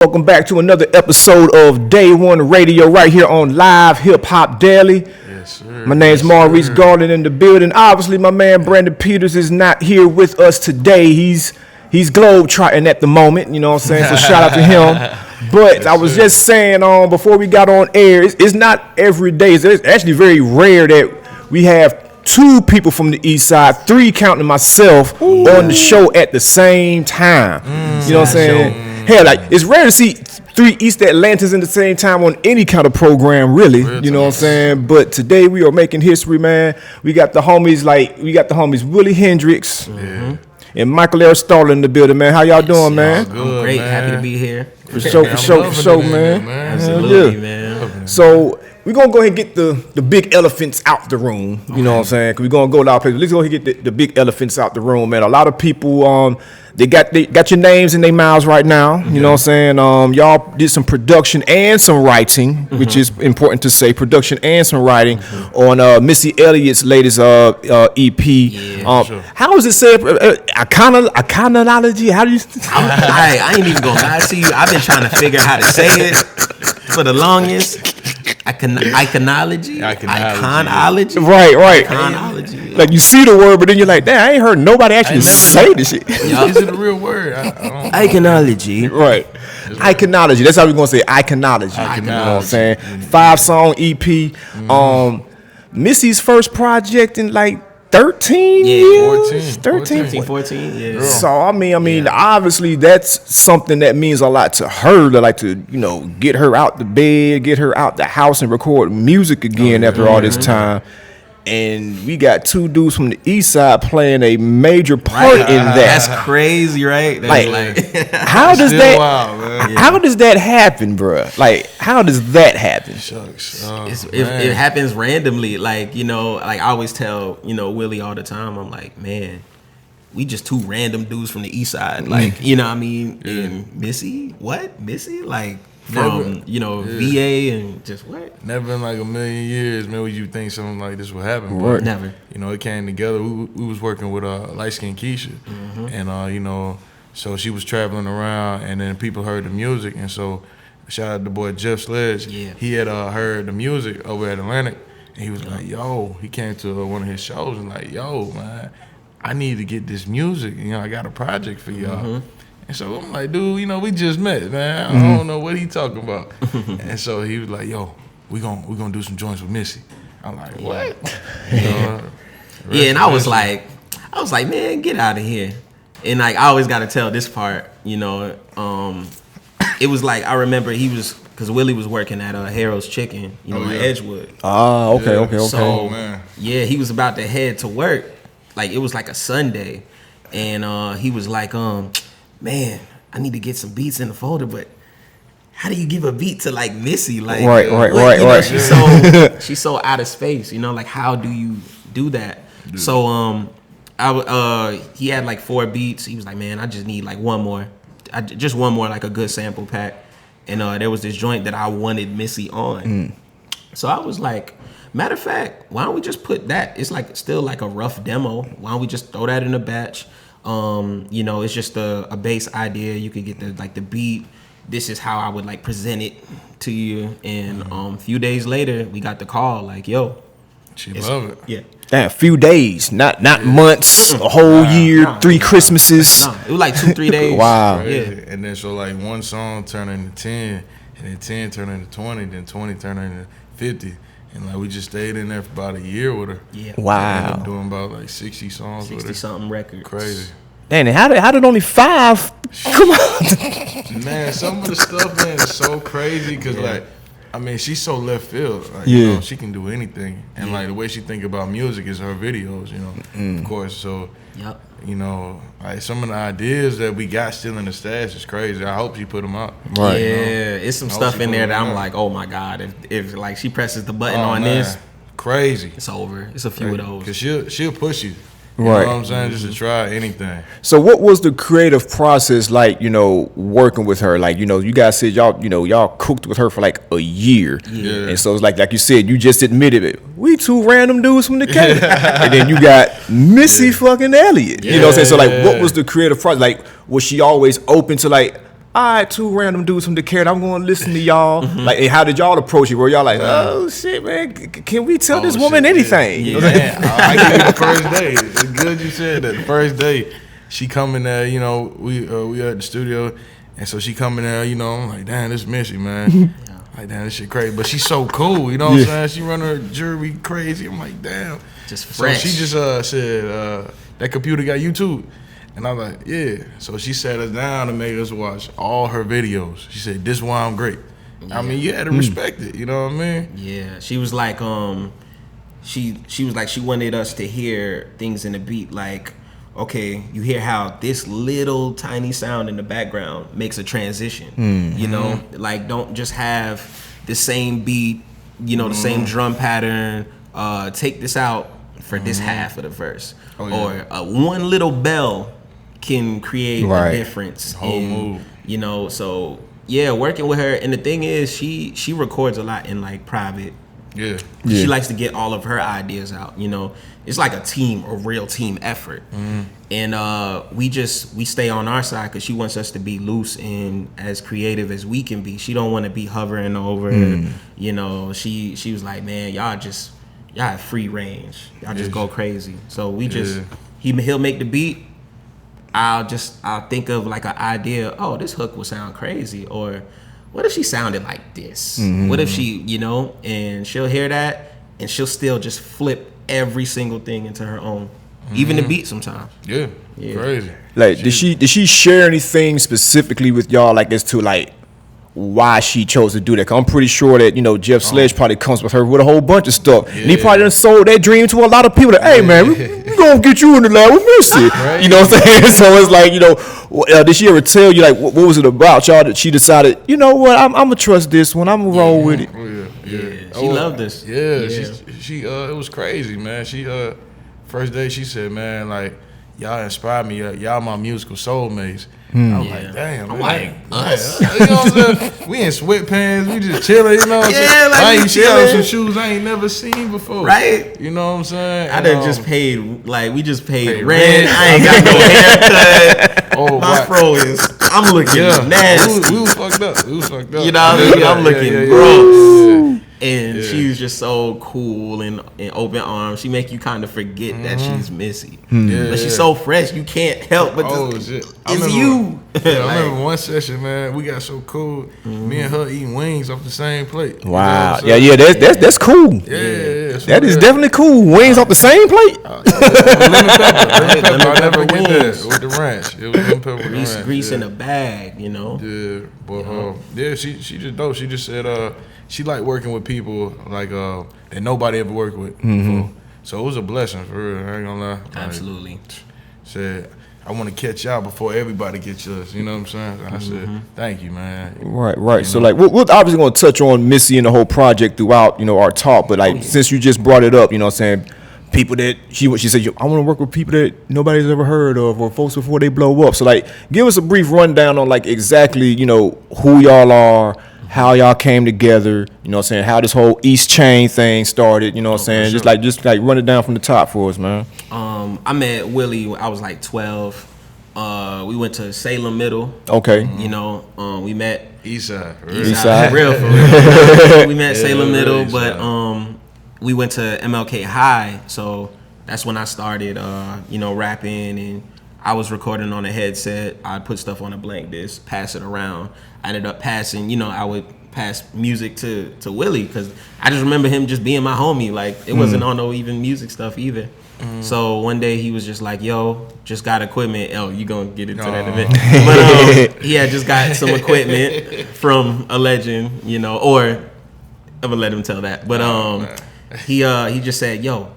Welcome back to another episode of Day1Radio right here on Live Hip Hop Daily. Yes, sir. My name's Maurice Garland in the building. Obviously, my man Brandon Peters is not here with us today. He's globetrotting at the moment, you know what I'm saying? So shout out to him. But I was just saying before we got on air, it's not every day. It's actually very rare that we have two people from the East Side, three counting myself, on the show at the same time. You know what I'm saying? Hell, like, it's rare to see three East Atlantans in the same time on any kind of program, really. You know what I'm saying? But today we are making history, man. We got the homies Wili, Hendrix, and Michael Aristotle in the building, man. How y'all doing, man? Good, I'm great. Man. Happy to be here. For sure, man. Absolutely, man. So we're going to go ahead and get the big elephants out the room. You know what I'm saying? Because we're going to go a lot of places. Let's go ahead and get the big elephants out the room, man. A lot of people, they got your names in their mouths right now. You know what I'm saying? Y'all did some production and some writing, which is important to say. Production and some writing on Missy Elliott's latest EP. Sure. How is it said? Iconology? How do you? I ain't even gonna lie to you. I've been trying to figure out how to say it for the longest. Iconology. Right. Iconology. Like you see the word, but then you're like, damn, I ain't heard nobody actually say this shit. Is it a real word? Iconology. Right. Iconology. That's how we're gonna say iconology. You know what I'm saying? 5-song EP. Missy's first project in like 13 years? 14, yeah. So I mean, obviously that's something that means a lot to her, to like to, get her out the bed, get her out the house and record music again after all this time. And we got two dudes from the East Side playing a major part in that. That's crazy, right? That's how does that? Wild, man. How does that happen, bro? Like, how does that happen? Shucks. It happens randomly. Like, like I always tell Wili all the time. I'm like, man, we just two random dudes from the East Side. Like, you know what I mean? Yeah. And Missy, like. From VA and just what? Never in like a million years, man, would you think something like this would happen? But, never. It came together. We was working with light skinned Keisha, and so she was traveling around, and then people heard the music, and so shout out to the boy Jeff Sledge. Yeah. He had heard the music over at Atlantic, and he was like, "Yo," he came to one of his shows and like, "Yo, man, I need to get this music. I got a project for y'all." And so I'm like, dude, we just met, man. I don't know what he talking about. And so he was like, yo, we gonna do some joints with Missy. I'm like, what? And I was like, man, get out of here. And like, I always got to tell this part, it was like, I remember because Wili was working at Harold's Chicken, in Edgewood. Ah, okay. So, man. Yeah, he was about to head to work. Like, it was like a Sunday. And he was like, man, I need to get some beats in the folder, but how do you give a beat to like Missy? Like, right. She's so out of space, like how do you do that? Dude. So he had like 4 beats. He was like, man, I just need like one more, like a good sample pack. And there was this joint that I wanted Missy on. So I was like, matter of fact, why don't we just put that? It's like still like a rough demo. Why don't we just throw that in a batch? It's just a base idea. You could get the beat. This is how I would like present it to you. And a few days later, we got the call like, yo, she love it. Yeah. Damn, a few days, not months, a whole year, 3 Christmases. It was like 2-3 days. Wow. Yeah. And then so like one song turned into 10, and then 10 turned into 20, then 20 turned into 50. And like we just stayed in there for about a year with her. Yeah. Wow. Ended up doing about like 60 songs with her. 60-something records. Crazy. Damn, how did only 5 come on? Man, some of the stuff, man, is so crazy because she's so left field. Like, she can do anything. And like the way she think about music is her videos, of course. So, like some of the ideas that we got still in the stash is crazy. I hope she put them out. Right. Yeah, it's some stuff in there that I'm like, oh my God, if like she presses the button on this, crazy. It's over. It's a few of those. Because she'll push you. Right. You know what I'm saying? Just to try anything. So what was the creative process like, working with her? Like, you guys said y'all cooked with her for like a year. Yeah. And so it's like you said, you just admitted it. We two random dudes from the Cape. And then you got Missy fucking Elliot. You know what I'm saying? So like, what was the creative process? Like, was she always open to like, all right, 2 random dudes from Decatur, I'm going to listen to y'all. Like, how did y'all approach it? Were y'all like, oh, shit, man, can we tell this woman anything? Yeah. I give you the first day. It's good you said that. The first day, she come in there, you know, we at the studio, and so she come in there, you know, I'm like, damn, this Missy, man. Like, damn, this shit crazy. But she's so cool, you know what I'm saying? She run her jewelry crazy. I'm like, damn. Just fresh. So she just said, that computer got YouTube. And I'm like, yeah. So she sat us down and made us watch all her videos. She said, this is why I'm great. I mean, you had to respect it, you know what I mean? Yeah. She was like, she was like, she wanted us to hear things in the beat like, okay, you hear how this little tiny sound in the background makes a transition. You know, like don't just have the same beat, you know, the same drum pattern. Take this out for this half of the verse, or one little bell can create a difference. Whole move. You know, so yeah, working with her, and the thing is, she records a lot in like private. Yeah. She likes to get all of her ideas out, you know. It's like a real team effort. And we stay on our side because she wants us to be loose and as creative as we can be. She don't want to be hovering over, you know. She was like, man, y'all have free range. Y'all just go crazy. So we he'll make the beat. I'll think of like an idea. Oh, this hook will sound crazy, or what if she sounded like this? What if she, you know, and she'll hear that and she'll still just flip every single thing into her own, even the beat sometimes. Yeah, crazy. Like, did she share anything specifically with y'all, like as to like why she chose to do that? 'Cause I'm pretty sure that, you know, Jeff Sledge probably comes with her with a whole bunch of stuff, and he probably done sold that dream to a lot of people. That, hey man, we gonna get you in the lab with Missy. Right. You know what I'm saying? So it's like, you know, did she ever tell you like what was it about y'all that she decided, you know what, I'm gonna trust this one, I'm gonna roll with it? She loved this. She it was crazy, man. She first day she said, man, like, y'all inspired me. Y'all my musical soulmates. I was like, damn. I'm like, us. You know what I'm saying? We in sweatpants. We just chilling. You know what I'm saying? Like she got some shoes I ain't never seen before. Right. You know what I'm saying? I done just paid, like, we just paid rent. I ain't got no haircut. My fro is, I'm looking nasty. We was fucked up. You know what I mean? I'm looking gross. And she's just so cool and open arms. She make you kind of forget that she's Missy. But she's so fresh, you can't help but it's you. I remember one session, man, we got so cool. Me and her eating wings off the same plate. Wow. You know that's cool. Yeah. That is definitely cool. Wings off the same plate. Lemon pepper. I never get that with the ranch. It was lemon pepper with the ranch. Grease in a bag, you know. Yeah, but she just dope. She just said she liked working with people like that nobody ever worked with before. So it was a blessing for her. I ain't gonna lie. Absolutely. Like, said, I want to catch y'all before everybody gets us. You know what I'm saying? And I said, thank you, man. Right. So like, we're obviously gonna touch on Missy and the whole project throughout, you know, our talk. But like, since you just brought it up, you know what I'm saying, people that she said, I want to work with people that nobody's ever heard of, or folks before they blow up. So like, give us a brief rundown on like exactly, you know, who y'all are, how y'all came together, you know what I'm saying, how this whole East Chain thing started, you know what I'm saying, sure. just like run it down from the top for us, man. I met Wili, I was like 12. We went to Salem Middle. Okay. You know, we met Eastside. Eastside. For real. We met Salem Middle, but we went to MLK High, so that's when I started, you know, rapping, and I was recording on a headset. I'd put stuff on a blank disc, pass it around. I ended up passing, you know, I would pass music to Wili, because I just remember him just being my homie. Like, it wasn't on no even music stuff either. So one day he was just like, yo, just got equipment. Oh, you gonna get into that in a minute. But he had just got some equipment from a legend, you know, or I'm gonna let him tell that. But he just said, yo,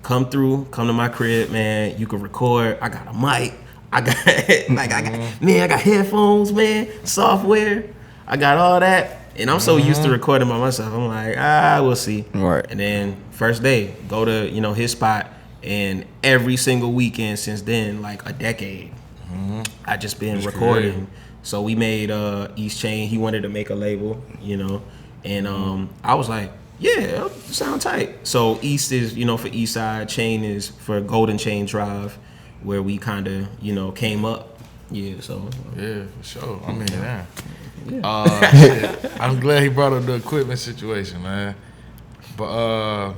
come to my crib, man. You can record. I got a mic. I got I got headphones, man, software. I got all that. And I'm so used to recording by myself. I'm like, we'll see. Right. And then first day, go to, you know, his spot, and every single weekend since then, like a decade, I just been recording. Great. So we made East Chain. He wanted to make a label, you know, and I was like, yeah, sound tight. So East is, you know, for Eastside, Chain is for Golden Chain Drive, where we kind of, you know, came up. Yeah, so Yeah, for sure. I mean, damn. yeah. Shit. I'm glad he brought up the equipment situation, man. But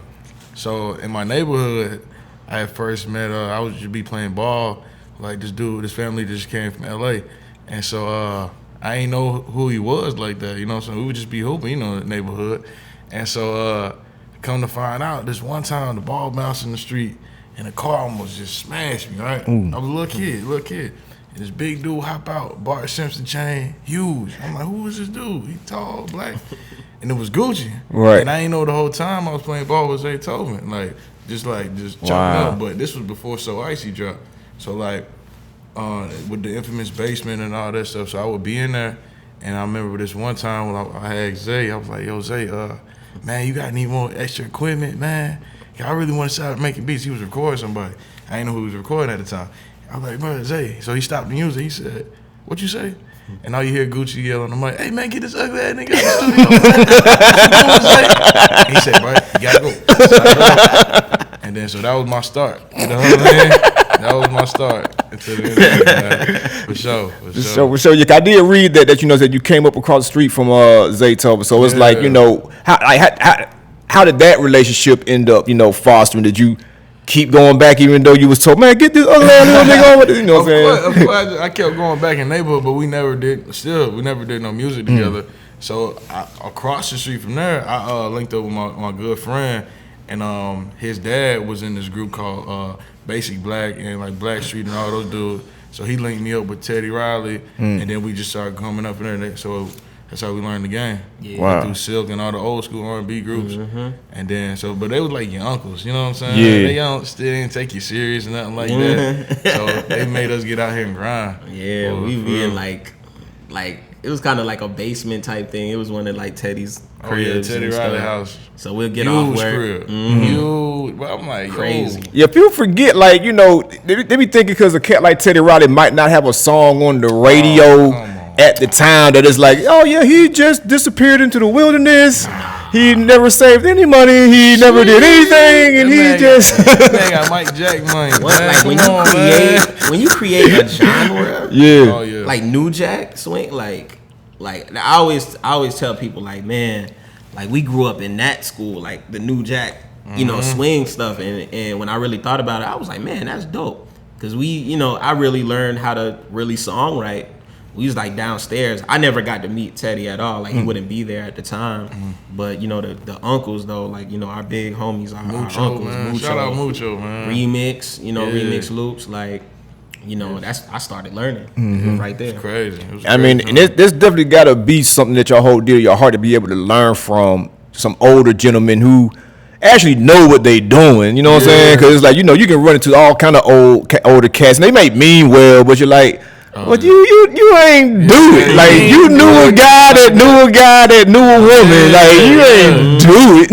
so in my neighborhood, I had first met. I was just be playing ball. Like this family just came from LA, and so I ain't know who he was like that. You know what I'm saying? We would just be hooping, in the neighborhood. And so come to find out, this one time the ball bounced in the street and the car almost just smashed me, right? I was a little kid. And this big dude hop out, Bart Simpson chain, huge. I'm like, who is this dude? He tall, black. And it was Gucci. Right. And I ain't know the whole time I was playing ball with Zay Tobin. Just chopping up. But this was before So Icy dropped. So with the infamous basement and all that stuff, so I would be in there, and I remember this one time when I had Zay, I was like, yo, Zay, man, you got any more extra equipment, man? I really want to start making beats. He was recording somebody. I didn't know who was recording at the time. I was like, bro, Zay. So he stopped the music. He said, what you say? And all you hear Gucci yelling, I'm like, hey, man, get this ugly ass nigga out the studio. He said, bro, you gotta go. And then, so that was my start. You know what I mean? That was my start into the interview, man. For sure. So yeah, I did read that that you came up across the street from Zay Tobin. So it's like, how did that relationship end up, fostering? Did you keep going back even though you was told, man, get this other little nigga over there? You know what I'm saying? Of course, I kept going back in the neighborhood, but we never did no music together. So across the street from there, I linked up with my good friend, and his dad was in this group called Basic Black and like Black Street and all those dudes. So he linked me up with Teddy Riley, and then we just started coming up in there. So that's how we learned the game. Yeah. Wow. Through Silk and all the old school R&B groups. And then, but they was like your uncles, you know what I'm saying? Yeah. They still didn't take you serious and nothing like that. So they made us get out here and grind. Yeah, we be in like it was kind of like a basement type thing. It was one of like Teddy's cribs. Teddy Riley house. So we'll get off work. Crib. Huge. Well, I'm like, crazy. Yeah, people forget, they be thinking because a cat like Teddy Riley might not have a song on the radio at the time that it's like, oh yeah, he just disappeared into the wilderness. He never saved any money. He never did anything, and he just. That got Mike Jack money. When you create a genre, yeah, like New Jack swing, like I always tell people like, man, like we grew up in that school, like the New Jack, swing stuff, and when I really thought about it, I was like, man, that's dope, because I really learned how to really songwrite. We was like downstairs. I never got to meet Teddy at all. Like he wouldn't be there at the time. But the uncles though, like our big homies, our uncles, man. Shout out Mucho, man. Remix, remix loops, like I started learning right there. It's crazy. I mean, and this definitely got to be something that y'all hold dear to your heart, to be able to learn from some older gentlemen who actually know what they doing. You know what I'm saying? Because it's like you can run into all kind of older cats, and they may mean well, but you're like. But you ain't do it. Like you knew a guy that knew a woman. Like you ain't do it.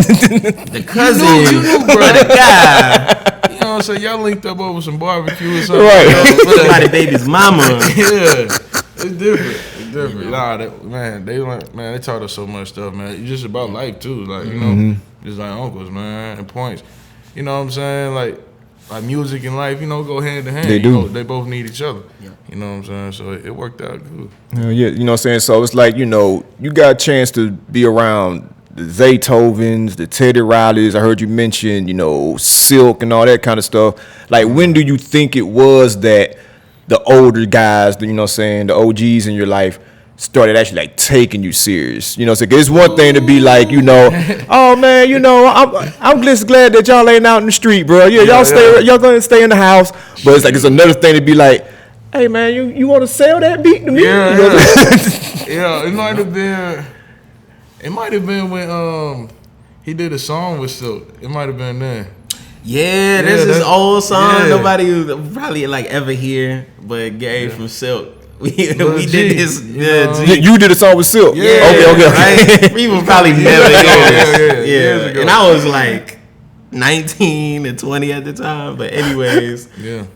The cousin, you knew, bro. The guy. You know what I'm saying? Y'all linked up over some barbecue or something. Right. Somebody baby's mama. Yeah. It's different. It's different. Nah, they taught us so much stuff, man. It's just about life too. Like, just like uncles, man, and points. You know what I'm saying? Like music and life, go hand in hand. They do. They both need each other. Yeah. You know what I'm saying? So it worked out good. Yeah, you know what I'm saying? So it's like, you got a chance to be around the Zay Tovins, the Teddy Rileys. I heard you mention, Silk and all that kind of stuff. Like, when do you think it was that the older guys, the OGs in your life, started actually like taking you serious? So it's one thing to be like, oh man, I'm just glad that y'all ain't out in the street, bro. Yeah, y'all gonna stay in the house. But it's another thing to be like, hey man, you want to sell that beat to me? Yeah, it might have been when he did a song with Silk. It might have been then. Yeah, this is old song. Nobody would probably like ever hear, but Gary from Silk. We did this. You did a song with Silk. Yeah. Okay. Right? People probably never hear this. Yeah. And I was like 19 and 20 at the time. But anyways,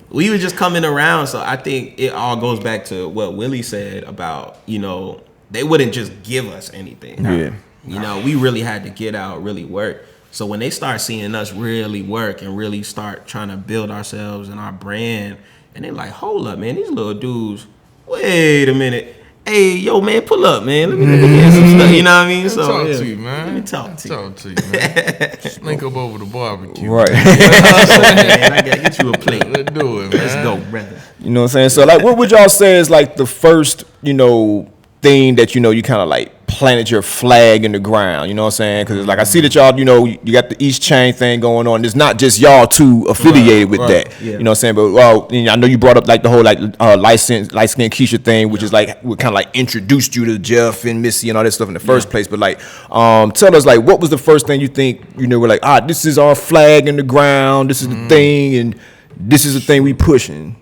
we were just coming around. So I think it all goes back to what Wili said about, they wouldn't just give us anything. Yeah. We really had to get out, really work. So when they start seeing us really work and really start trying to build ourselves and our brand, and they're like, hold up, man, these little dudes wait a minute. Hey, yo, man, pull up, man. Let me get some stuff. You know what I mean? So talk to you, man. Let me talk to you. Man. Just link up over the barbecue. Right. Man, I gotta get you a plate. Let's do it, man. Let's go, brother. You know what I'm saying? So, like, what would y'all say is, like, the first, thing that, you kind of, like, planted your flag in the ground? You know what I'm saying? Because, like, I see that y'all, you got the East Chain thing going on. It's not just y'all two affiliated with that. Yeah. You know what I'm saying? But, well, I know you brought up, like, the whole, like, light-skinned Keisha thing, which is, like, what kind of, like, introduced you to Jeff and Missy and all that stuff in the first place. But, like, tell us, like, what was the first thing you think, were like, this is our flag in the ground. This is the thing, and this is the thing we pushing.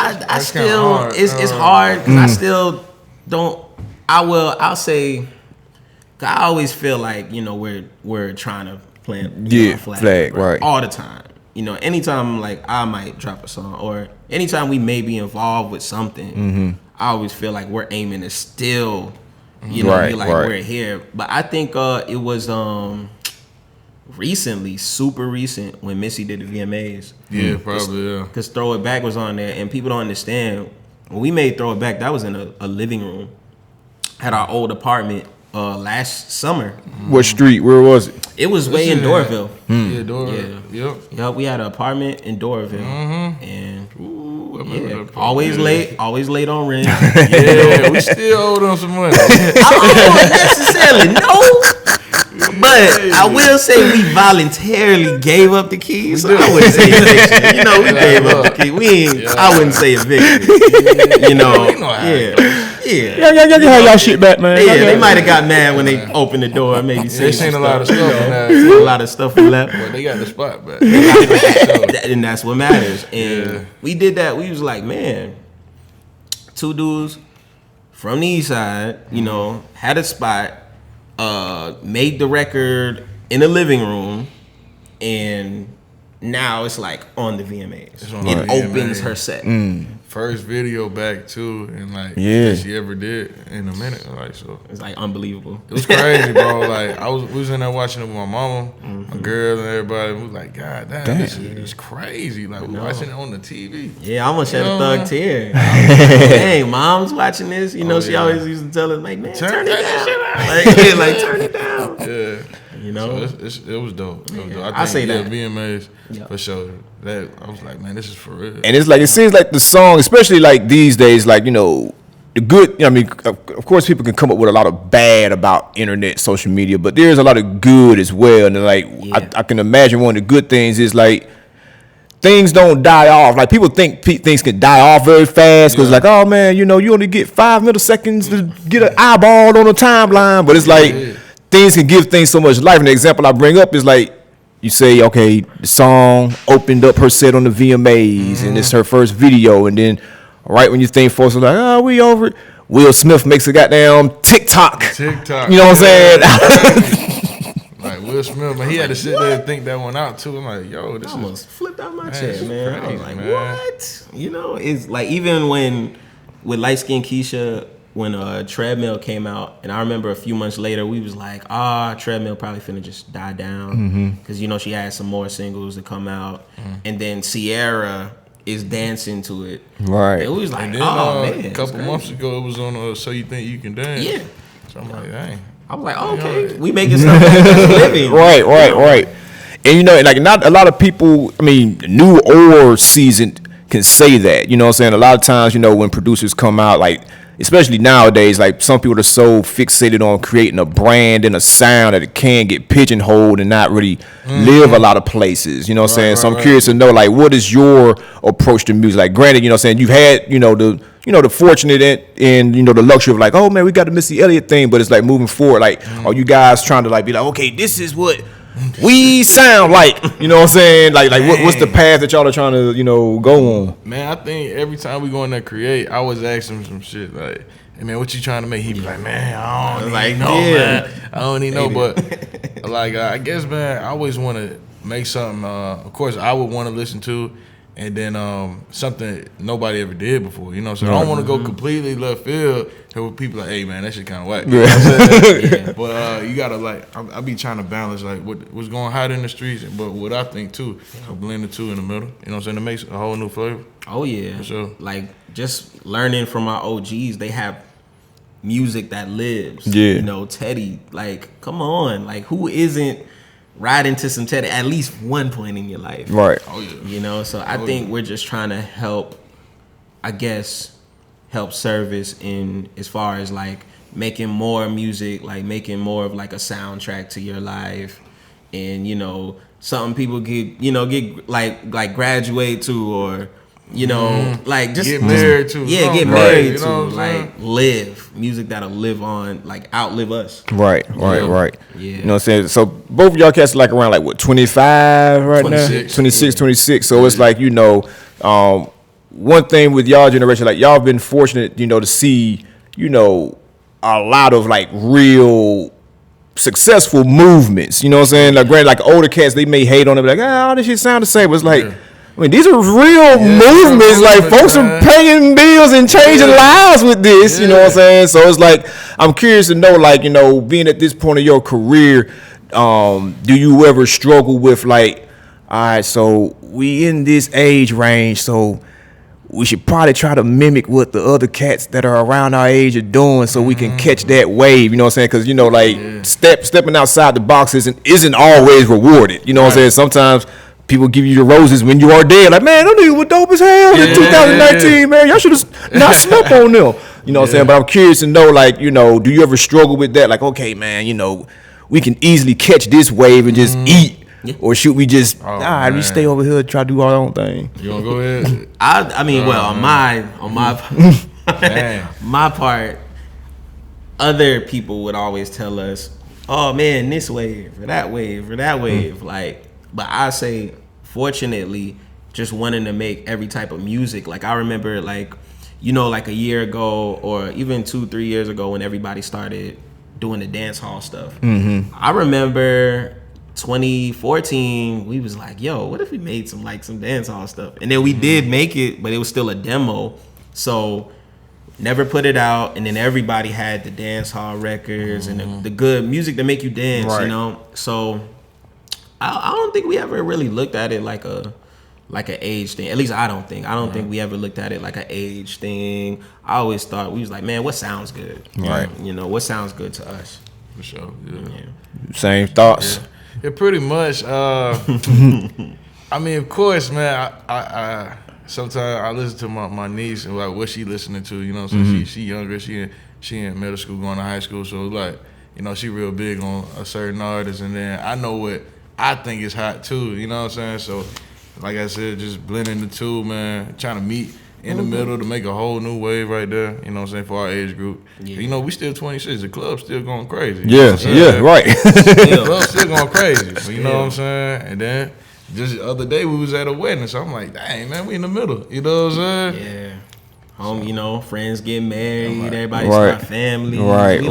I still hard. It's hard because I still don't. I'll say. I always feel like we're trying to plant our flag right all the time. Anytime like I might drop a song or anytime we may be involved with something, I always feel like we're aiming to still, be like we're here. But I think it was recently, super recent, when Missy did the VMAs. Yeah, probably, yeah. Because Throw It Back was on there, and people don't understand. When we made Throw It Back, that was in a living room at our old apartment last summer. What street? Where was it? It was way in Doraville. Yeah, Doraville. Yep, we had an apartment in Doraville. And always late on rent. Yeah, we still owed them some money. I don't necessarily know. But I will say we voluntarily gave up the keys. So I wouldn't say eviction. We gave up the keys. I wouldn't say eviction. Yeah, y'all shit back, man. Yeah, they might have got mad when they opened the door and maybe seen a lot of stuff. A lot of stuff left. But they got the spot back. And that's what matters. And we did that. We was like, man, two dudes from the East Side, had a spot. Made the record in the living room, and now it's like on the VMAs. It opens her set. First video back too, and like she ever did in a minute. Like so, it's like unbelievable. It was crazy, bro. Like we was in there watching it with my mama, my girl, and everybody. We was like, God damn, this is crazy. Like we watching it on the TV. Yeah, I almost shed a thug tear. Hey, mom's watching this. She always used to tell us, like, man, turn it down. Like turn it down. Yeah. So it was dope. I say that VMAs for sure. That I was like, man, this is for real. And it's like it seems like the song, especially like these days, like the good. I mean, of course, people can come up with a lot of bad about internet, social media, but there's a lot of good as well. And like I can imagine one of the good things is like things don't die off. Like people think things can die off very fast because like, oh man, you only get 5 milliseconds to get an eyeball on a timeline, but it's like things can give things so much life. And the example I bring up is like, you say, okay, the song opened up her set on the VMAs, and it's her first video, and then right when you think folks are like, oh, we over it, Will Smith makes a goddamn TikTok. You know what I'm saying? Like Will Smith, man, he had to sit there and think that one out too. I'm like, yo, this almost flipped out my chair, man. I was like, man. What? It's like even when with light skinned Keisha. When Treadmill came out, and I remember a few months later, we was like, Treadmill probably finna just die down. Because, she had some more singles to come out. And then Sierra is dancing to it. Right. And we was like, and then, man. A couple months ago, it was on So You Think You Can Dance. Yeah. So I'm like, dang. I was like, okay, we making stuff that's living. Right. And, like not a lot of people, I mean, new or seasoned can say that. You know what I'm saying? A lot of times, when producers come out, like, especially nowadays, like some people are so fixated on creating a brand and a sound that it can get pigeonholed and not really live a lot of places. You know what I'm saying? So I'm curious to know, like, what is your approach to music? Like, granted, you've had, the fortunate and the luxury of like, oh man, we got the Missy Elliot thing, but it's like moving forward, like, are you guys trying to like be like, okay, this is what we sound like, you know what I'm saying? Like what's the path that y'all are trying to, go on? Man, I think every time we go in there create, I always ask him some shit like, hey man, what you trying to make? He be like, man, I don't even know, man. I don't even know, but like I guess, man, I always want to make something. Of course, I would want to listen to, and then something nobody ever did before. You know what I'm saying? I don't want to go completely left field with people like, hey man, that shit kind of whack. You know what I'm saying? But you gotta like, I be trying to balance like what's going hot in the streets, but what I think too, blend the two in the middle. You know what I'm saying? It makes a whole new flavor. Oh yeah, for sure. Like just learning from our OGs, they have music that lives. Yeah, you know, Teddy. Like, come on, like who isn't riding to some Teddy at least one point in your life? Right. Oh yeah. You know, so I think we're just trying to help, I guess, help service in as far as like making more music, like making more of like a soundtrack to your life, and you know, something people get like graduate to, or you know, like just get married to. Yeah, get right. married You to. know Like live music that'll live on, like outlive us. Right. Yeah. You know what I'm saying? So both of y'all cats are like around like what, 25 right 26. now? 26. So it's like, you know, one thing with y'all generation, like y'all been fortunate, you know, to see, you know, a lot of like real successful movements. You know what I'm saying? Like granted, like older cats, they may hate on it, like, all this shit sound the same. But it's like, I mean, these are real movements. Like, folks are paying bills and changing lives with this. You know what I'm saying? So it's like, I'm curious to know, like, you know, being at this point of your career, do you ever struggle with like, all right, so we in this age range, so we should probably try to mimic what the other cats that are around our age are doing, so we can catch that wave. You know what I'm saying? Because you know, like stepping outside the box isn't always rewarded. You know what I'm saying? Sometimes people give you the roses when you are dead. Like, man, them niggas were dope as hell in 2019, man. Y'all should have not slept on them. You know what I'm saying? But I'm curious to know, like, you know, do you ever struggle with that? Like, okay, man, you know, we can easily catch this wave and just eat. Or should we just, we stay over here and try to do our own thing? You want to go ahead? I mean, well, on my part, other people would always tell us, oh man, this wave or that wave or that wave. Like, but I say, fortunately, just wanting to make every type of music. Like, I remember, like, you know, like a year ago or even 2-3 years ago when everybody started doing the dance hall stuff. I remember 2014, we was like, yo, what if we made some dance hall stuff? And then we did make it, but it was still a demo. So never put it out. And then everybody had the dance hall records and the good music to make you dance, you know? So I don't think we ever really looked at it like an age thing. At least I don't think we ever looked at it like an age thing. I always thought, we was like, man, what sounds good? Right. You know, what sounds good to us? For sure. Yeah. Same thoughts. Yeah, pretty much. I mean, of course, man. I sometimes I listen to my niece and like what she listening to. You know, so she younger. She in middle school, going to high school. So like, you know, she real big on a certain artist, and then I know what I think is hot too. You know what I'm saying? So, like I said, just blending the two, man. Trying to meet in the middle to make a whole new wave right there. You know what I'm saying, for our age group. Yeah. You know, we still 26. The club's still going crazy. Yeah, right. The club's still going crazy. You know what I'm saying? And then just the other day we was at a wedding, so I'm like, dang, man, we in the middle. You know what I'm saying? Yeah. Home, you know, friends get married, everybody Right. start family. Right.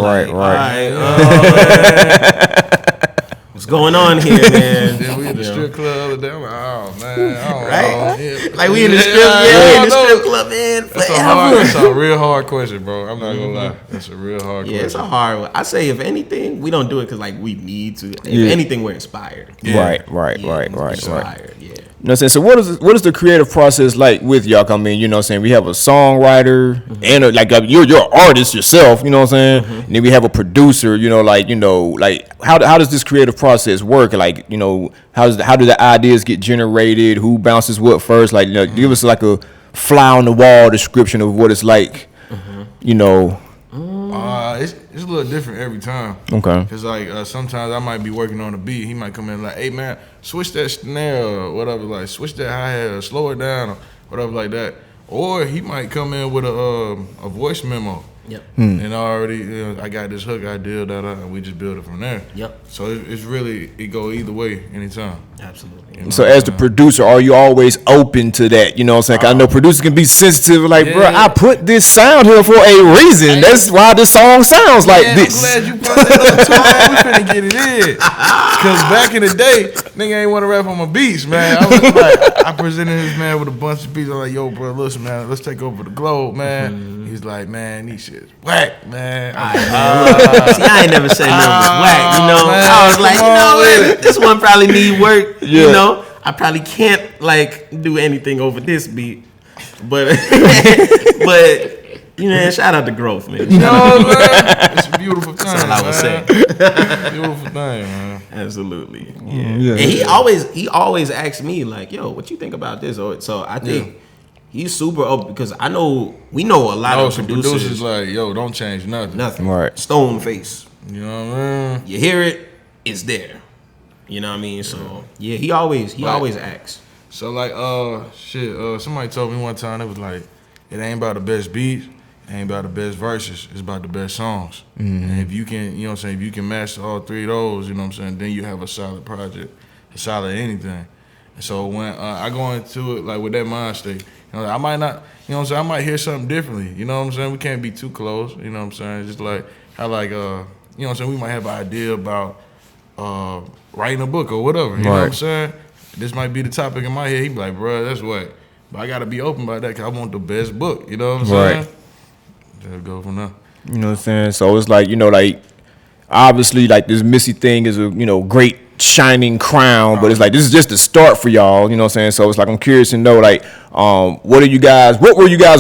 What's going on here, man? Then we in the strip club the other day. I'm like, oh man, I don't Right? know. Yeah. Like we in the strip, in the strip club, man. That's a real hard question, bro. I'm not gonna lie. That's a real hard question. Yeah, it's a hard one. I say, if anything, we don't do it because like we need to. If anything, we're inspired. Right. Inspired, yeah. You know what I'm saying? So what is the creative process like with y'all? I mean, you know what I'm saying? We have a songwriter and you're an artist yourself, you know what I'm saying? And then we have a producer, how does this creative process work? Like, you know, how do the ideas get generated? Who bounces what first? Like, you know, give us like a fly on the wall description of what it's like, you know. It's a little different every time. Okay. Cause like sometimes I might be working on a beat. He might come in like, "Hey man, switch that snare or whatever. Like switch that hi-hat or slow it down or whatever like that." Or he might come in with a voice memo. Yep. And already, I got this hook idea and we just build it from there. Yep. So it's really, it go either way anytime. Absolutely. You know So what I'm as the saying? producer, are you always open to that? You know what I'm saying? 'Cause I know producers can be sensitive, like, bro, Yeah. I put this sound here for a reason. That's why this song sounds like Man, this. I'm glad you brought that up too, man. We finna get it in. Cause back in the day, nigga ain't want to rap on my beats, man. I was like, I presented this man with a bunch of beats. I'm like, yo, bro, listen, man, let's take over the globe, man. He's like, man, these shit's whack, man. See, I ain't never said nothing was whack. You know, man, I was like, you come know on what? with it. This one probably need work. Yeah. You know, I probably can't like do anything over this beat, but but you know, shout out to growth, man. You know what I'm saying? It's a beautiful thing. That's all I would say. Beautiful thing, man. Absolutely. Yeah. And he always asks me like, "Yo, what you think about this?" So I think he's super open because we know a lot of Some producers. producers like, yo, don't change nothing. Nothing. Right. Stone face. You know what I mean? You hear it, it's there. You know what I mean? So yeah, he always asks. So like, somebody told me one time, it was like, it ain't about the best beats, it ain't about the best verses, it's about the best songs. And if you can, you know what I'm saying, if you can master all three of those, you know what I'm saying, then you have a solid project, a solid anything. And so when I go into it like with that mind state, you know, I might not, you know what I'm saying, I might hear something differently. You know what I'm saying? We can't be too close, you know what I'm saying? Just like how like, you know what I'm saying, we might have an idea about writing a book or whatever, you know what I'm saying? This might be the topic in my head. He be like, bro, that's what. But I got to be open about that because I want the best book, you know what I'm saying? Right. Just go from there. You know what I'm saying? So it's like, you know, like, obviously, like, this Missy thing is a, you know, great shining crown, but it's like, this is just the start for y'all, you know what I'm saying? So it's like, I'm curious to know, like, what were you guys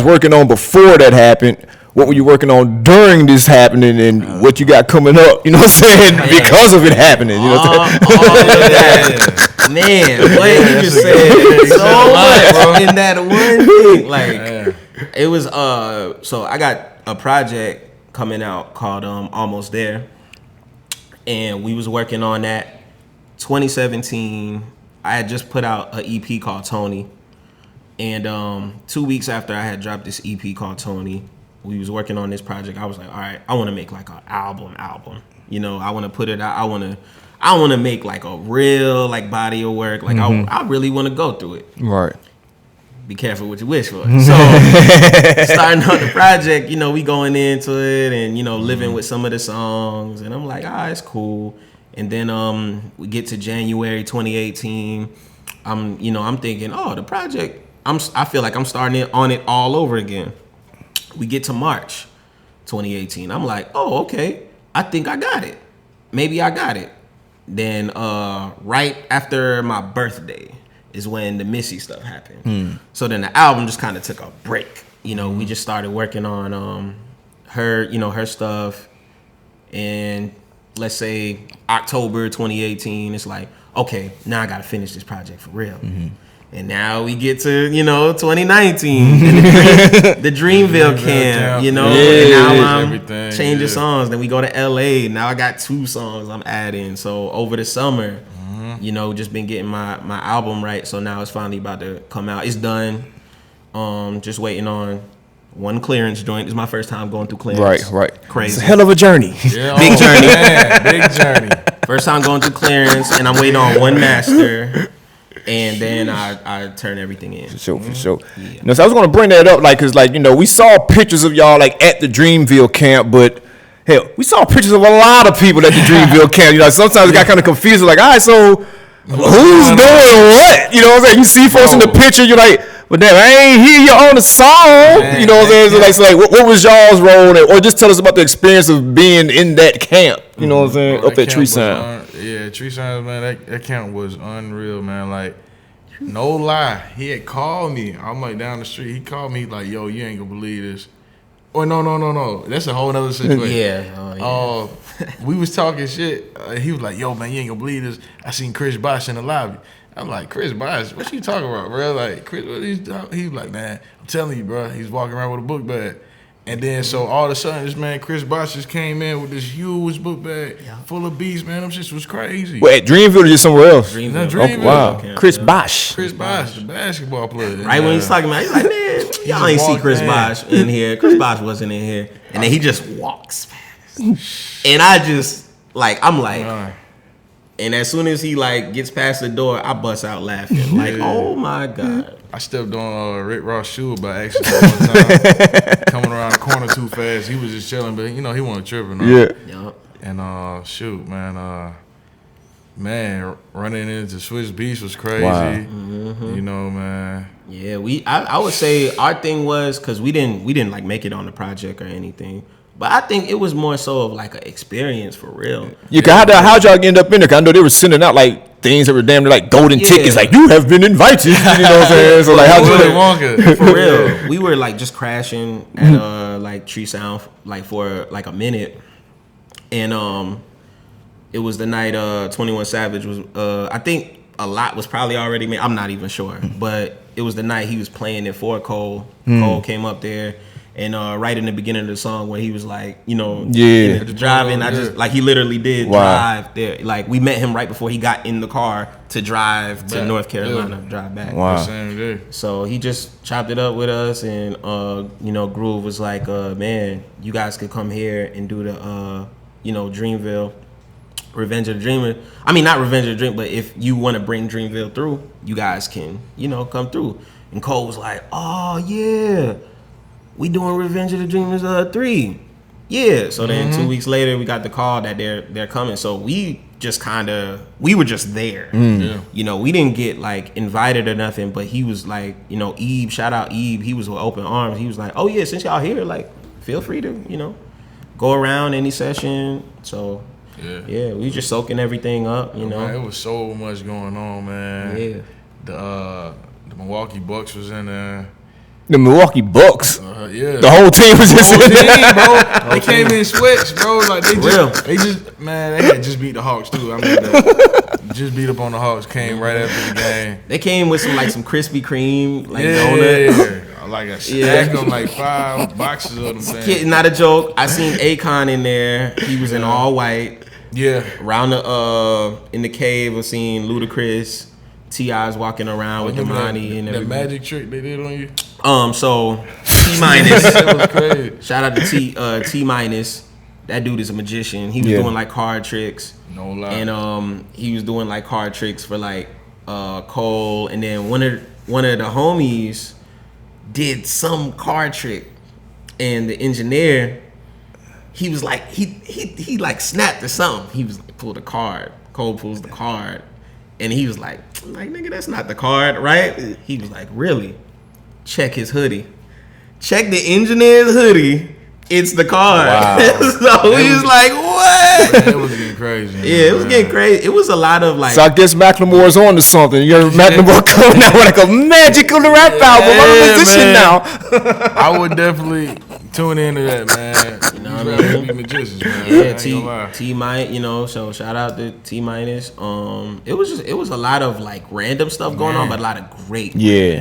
working on before that happened? What were you working on during this happening, and what you got coming up, you know what I'm saying, because of it happening, you know what I'm saying? All of that. Man, what you just said so much in that one thing. Like, it was, so I got a project coming out called Almost There, and we was working on that 2017. I had just put out an EP called Tony, and 2 weeks after I had dropped this EP called Tony, we was working on this project. I was like, all right, I want to make like an album. You know, I want to put it out. I want to make like a real like body of work. Like I really want to go through it. Right. Be careful what you wish for. So starting on the project, you know, we going into it and, you know, living with some of the songs, and I'm like, it's cool. And then we get to January 2018. I'm thinking, the project, I feel like I'm starting on it all over again. We get to March 2018. I'm like, okay, I think I got it. Maybe I got it. Then right after my birthday is when the Missy stuff happened. So then the album just kind of took a break. You know, we just started working on her stuff. And let's say October 2018, it's like, okay, now I got to finish this project for real. And now we get to, 2019, the Dreamville camp, and now I'm changing songs. Then we go to LA. Now I got 2 songs I'm adding. So over the summer, just been getting my album right. So now it's finally about to come out. It's done. Just waiting on one clearance joint. It's my first time going through clearance. Right. Crazy. It's a hell of a journey. Yeah, Big journey. Man, big journey. First time going through clearance, and I'm waiting on one master. And then I turn everything in. For sure. Yeah. So I was going to bring that up, like, because, like, we saw pictures of y'all, like, at the Dreamville camp, but, hell, we saw pictures of a lot of people at the Dreamville camp. Sometimes it got kind of confused. Like, all right, so who's doing what? You know what I'm saying? You see folks in the picture, you're like, but damn, I ain't hear you on the song. Man, you know what I'm saying? So like what was y'all's role? Or just tell us about the experience of being in that camp. You know what I'm saying? Up at Tree Sound. Tree Sound, man, that camp was unreal, man. Like, no lie. He had called me. I'm like down the street. He called me like, yo, you ain't gonna believe this. Oh, no. That's a whole other situation. Yeah. We was talking shit. He was like, yo, man, you ain't gonna believe this. I seen Chris Bosh in the lobby. I'm like, Chris Bosh, what you talking about, bro? Like, Chris, what he was like, man, I'm telling you, bro. He's walking around with a book bag. And then so all of a sudden, this man Chris Bosh just came in with this huge book bag full of beats, man. Them shit was crazy. Well, at Dreamville or just somewhere else? Dreamville. Oh, wow. Chris Bosh. Chris Bosh, the basketball player. Right when he's talking about, he's like, man, y'all ain't see Chris Bosh in here. Chris Bosh wasn't in here, and then he just walks past, and I just like, I'm like. And as soon as he like gets past the door, I bust out laughing. Like, oh my God. I stepped on Rick Ross' shoe by accident one time. Coming around the corner too fast. He was just chilling, but you know, he wasn't tripping. Yeah. And shoot, man, running into Swiss Beats was crazy. Wow. You know, man. Yeah, I would say our thing was, because we didn't like make it on the project or anything. But I think it was more so of like an experience for real. Yeah, how'd y'all end up in there? 'Cause I know they were sending out like things that were damn near like golden tickets, like you have been invited. You know what I'm saying? So like, how'd you for real? We were like just crashing at like Tree Sound like for like a minute, and it was the night 21 Savage was. I think a lot was probably already made. I'm not even sure, but it was the night he was playing it for Cole. Cole came up there. And right in the beginning of the song where he was like, you know, driving, I just like he literally did drive there. Like we met him right before he got in the car to drive to North Carolina, drive back. Wow. Same day. So he just chopped it up with us, and you know, Groove was like, man, you guys could come here and do the you know, Dreamville, Revenge of the Dreamer. I mean, not Revenge of the Dream, but if you want to bring Dreamville through, you guys can, you know, come through. And Cole was like, oh yeah. We doing Revenge of the Dreamers 3. Yeah. So then 2 weeks later we got the call that they're coming. So we were just there. Yeah. You know, we didn't get like invited or nothing, but he was like, you know, Ebe, shout out Ebe, he was with open arms. He was like, oh yeah, since y'all here, like feel free to, you know, go around any session. So yeah, we just soaking everything up, you know. Man, it was so much going on, man. Yeah. The Milwaukee Bucks was in there. The Milwaukee Bucks. Yeah. The whole team was just in there. Bro. They came in switch, bro. Like they had just beat the Hawks too. I mean, just beat up on the Hawks. Came right after the game. They came with some Krispy Kreme donut. Yeah. Like a stack of like 5 boxes of them things. Not a joke. I seen Akon in there. He was in all white. Yeah. Around the in the cave, I seen Ludacris. T.I.'s walking around with Imani and everything. That magic trick they did on you. So T minus. That was crazy. Shout out to T minus. That dude is a magician. He was doing like card tricks. No lie. And he was doing like card tricks for like Cole, and then one of the homies did some card trick, and the engineer, he was like he like snapped or something. He was like, pulled a card. Cole pulls the card. And he was like, nigga, that's not the card, right? He was like, really? Check his hoodie. Check the engineer's hoodie. It's the card. Wow. So he was like, what? Man, it was getting crazy. Yeah, it was getting crazy. It was a lot of like. So I guess Macklemore's on to something. You heard Macklemore coming out with like a magical rap album. I'm a musician now. I would definitely tune into that, man. You know what I mean? Be magicians, man. Yeah, T minus, you know. So shout out to T minus. It was a lot of like random stuff going on, but a lot of great. Yeah.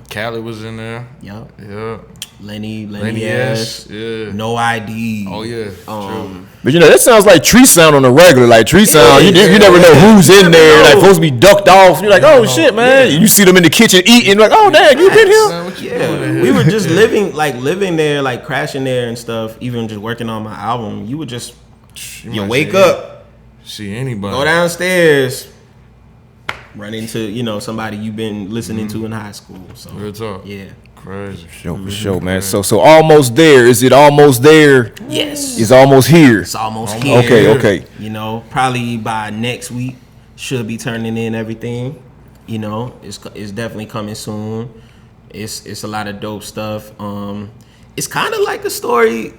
Cali was in there. Yep. Yeah. Lenny S. S. Yeah. No ID. Oh yeah. True. But you know, that sounds like Tree Sound on the regular. Like Tree Sound, you never know who's in there. Like supposed to be ducked off. You're like, oh shit, man. You see them in the kitchen eating. Like, oh dang, you been here? Man, what you Yeah, doing we were just living there, like crashing there and stuff. Even just working on my album, you would just you might wake see up, see anybody. go downstairs, run into somebody you've been listening to in high school. So Real talk. yeah, Crazy. For sure, man. So almost there. Is it almost there? yes, It's almost here. it's almost here. Okay. You know, probably by next week should be turning in everything. You know, it's definitely coming soon. It's a lot of dope stuff. It's kind of like a story.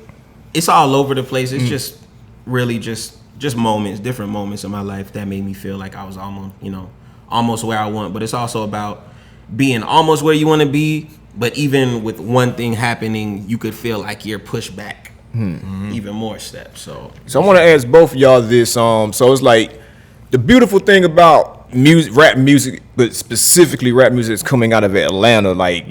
It's all over the place. It's just really just moments, different moments in my life that made me feel like I was almost where I want. But it's also about being almost where you want to be. But even with one thing happening, you could feel like you're pushed back even more steps. So I want to ask both of y'all this. So it's like the beautiful thing about rap music, but specifically rap music that's coming out of Atlanta. Like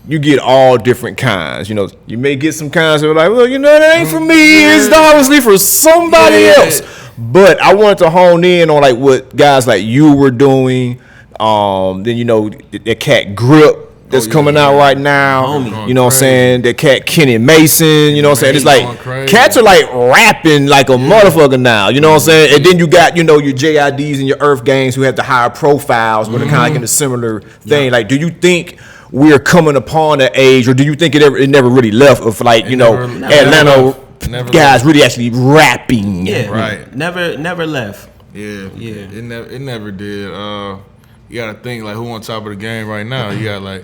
you get all different kinds. You know, you may get some kinds that are like, well, you know, that ain't for me. It's obviously for somebody else. But I wanted to hone in on like what guys like you were doing. Then you know the cat Grip that's coming out right now. Homie. You know what I'm saying? The cat Kenny Mason. You know what I'm saying? It's like cats are like rapping like a motherfucker now. You know what I'm saying? And then you got, you know, your JIDs and your Earth Gangs who have the higher profiles, but they're kind of like in a similar thing. Like, do you think we're coming upon an age, or do you think it never really left of like, you know, Atlanta guys really actually rapping? Yeah, right. Never left. Yeah. It never did. You gotta think like who on top of the game right now. You got like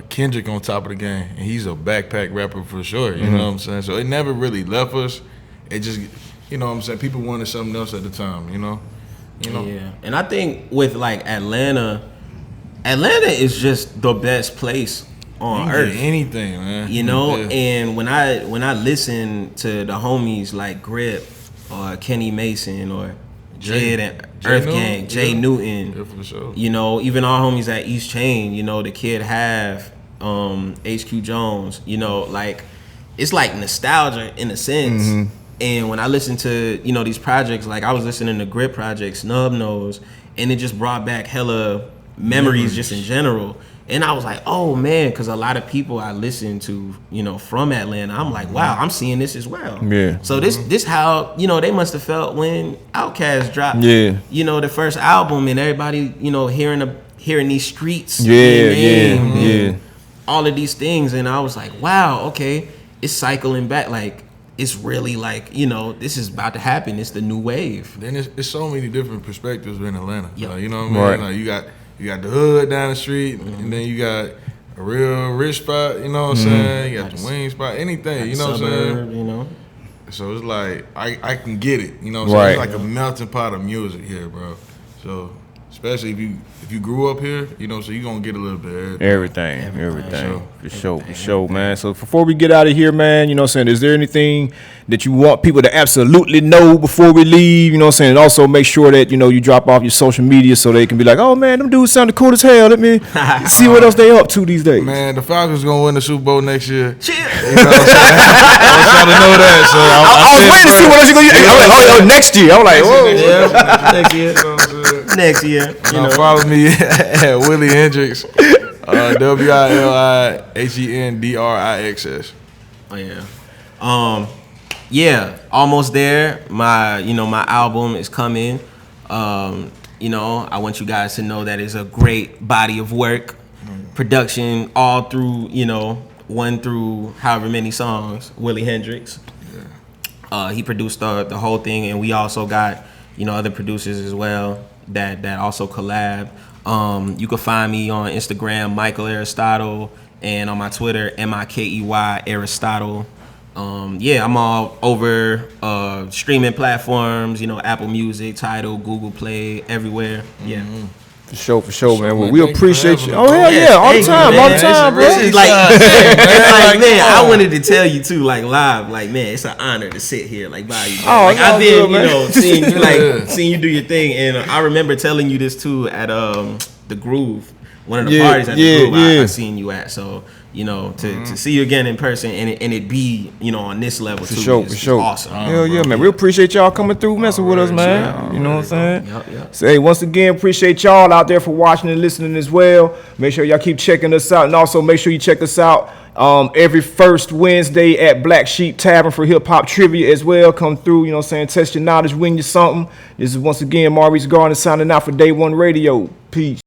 Kendrick on top of the game, and he's a backpack rapper for sure. You know what I'm saying? So it never really left us. It just, you know what I'm saying, people wanted something else at the time. You know. Yeah, and I think with like Atlanta is just the best place on earth. Anything, man. You know, and when I listen to the homies like Grip or Kenny Mason or Jid and Earth Gang, Jay Newton, for sure. You know, even our homies at East Chain, you know, the Kid Have, HQ Jones, you know, like it's like nostalgia in a sense. And when I listen to, you know, these projects, like I was listening to Grip Project, Snub Nose, and it just brought back hella memories just in general. And I was like, oh man, because a lot of people I listen to, you know, from Atlanta, I'm like, wow, I'm seeing this as well. Yeah. So this how, you know, they must have felt when Outkast dropped, you know, the first album, and everybody, you know, hearing these streets, all of these things, and I was like, wow, okay, it's cycling back, like it's really like, you know, this is about to happen. It's the new wave. Then it's so many different perspectives in Atlanta. You know what I mean? Right. Like you got the hood down the street, and then you got a real rich spot, you know what I'm saying? You got the wing spot, anything, you know what I'm saying? You know? So it's like, I can get it, you know what I'm saying? It's like a melting pot of music here, bro. So, especially if you grew up here, you know, so you're going to get a little bit of everything. For sure, man. So before we get out of here, man, you know what I'm saying, is there anything that you want people to absolutely know before we leave, you know what I'm saying? And also make sure that, you know, you drop off your social media so they can be like, oh man, them dudes sounded cool as hell. Let me see what else they up to these days. Man, the Falcons going to win the Super Bowl next year. Chill. You know what I'm saying? I was trying to know that. So I was waiting to see what else you're going to do. I'm like, oh, next year. I'm like, whoa. Next year. Next year. You know. Follow me at Wili Hendrix. WILIHENDRIXS. Oh yeah. Almost there. My album is coming. You know, I want you guys to know that it's a great body of work. Production all through, you know, 1 through however many songs. Wili Hendrix. He produced the whole thing, and we also got, you know, other producers as well that also collab. You can find me on Instagram, Michael Aristotle, and on my Twitter, MIKEY Aristotle. I'm all over streaming platforms, you know, Apple Music, Tidal, Google Play, everywhere. Yeah. For sure, man. Well, we appreciate you. Oh, hell yeah. All the time, bro. It's like, man, I wanted to tell you, too, like, live, like, man, it's an honor to sit here, like, by you. Oh, like, I've been, you know, seeing you do your thing. And I remember telling you this, too, at the Groove, one of the parties at the Groove I seen you at. So, you know, to see you again in person and it be, you know, on this level, too, is awesome. Hell yeah, man. We appreciate y'all coming through, messing with us, man. You know what I'm saying? Yep. So, hey, once again, appreciate y'all out there for watching and listening as well. Make sure y'all keep checking us out. And also make sure you check us out every first Wednesday at Black Sheep Tavern for hip-hop trivia as well. Come through, you know what I'm saying? Test your knowledge, win you something. This is once again Maurice Garner signing out for Day1Radio. Peace.